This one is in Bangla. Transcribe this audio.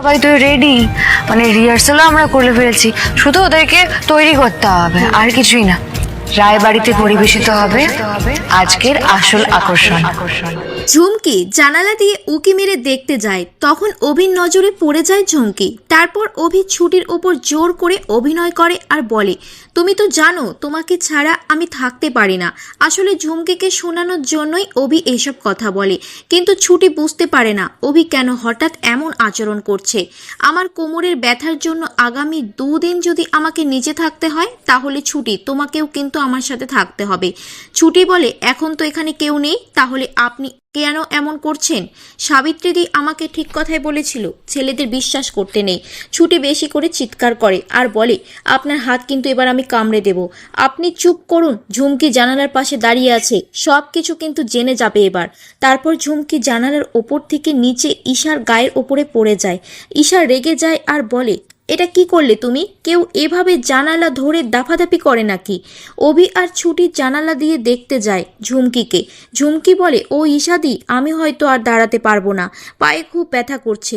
সবাই তো রেডি, মানে রিহার্সালও আমরা করে ফেলেছি, শুধু ওদেরকে তৈরি করতে হবে, আর কিছুই না। রায়বাড়িতে পরিবেশিত হবে আজকের আসল আকর্ষণ। ঝুমকি জানালা দিয়ে উকি মেরে দেখতে যায়, তখন অভির নজরে পড়ে যায় ঝুমকি। তারপর অভি ছুটির উপর জোর করে অভিনয় করে আর বলে, তুমি তো জানো তোমাকে ছাড়া আমি থাকতে পারি না। আসলে ঝুমকিকে শোনানোর জন্যই অভি এসব কথা বলে, কিন্তু ছুটি বুঝতে পারে না অভি কেন হঠাৎ এমন আচরণ করছে। আমার কোমরের ব্যথার জন্য আগামী 2 দিন যদি আমাকে নিচে থাকতে হয়, তাহলে ছুটি তোমাকেও কিন্তু আমার সাথে থাকতে হবে। ছুটি বলে, এখন তো এখানে কেউ নেই, তাহলে আপনি কেন এমন করছেন? সাবিত্রীদি আমাকে ঠিক কথাই বলেছিল, ছেলেদের বিশ্বাস করতে নেই। ছুটি বেশি করে চিৎকার করে আর বলে, আপনার হাত কিন্তু এবার আমি কামড়ে দেব। আপনি চুপ করুন। ঝুমকি জানালার পাশে দাঁড়িয়ে আছে, সব কিছু কিন্তু জেনে যাবে এবার। তারপর ঝুমকি জানালার ওপর থেকে নিচে ঈশার গায়ের ওপরে পড়ে যায়। ঈশা রেগে যায় আর বলে, এটা কি করলে তুমি? কেউ এভাবে জানালা ধরে দাফাদাফি করে নাকি? অভি আর ছুটির জানালা দিয়ে দেখতে যায় ঝুমকিকে। ঝুমকি বলে, ও ঈশাদি, আমি হয়তো আর দাঁড়াতে পারবো না, পায়ে খুব ব্যথা করছে।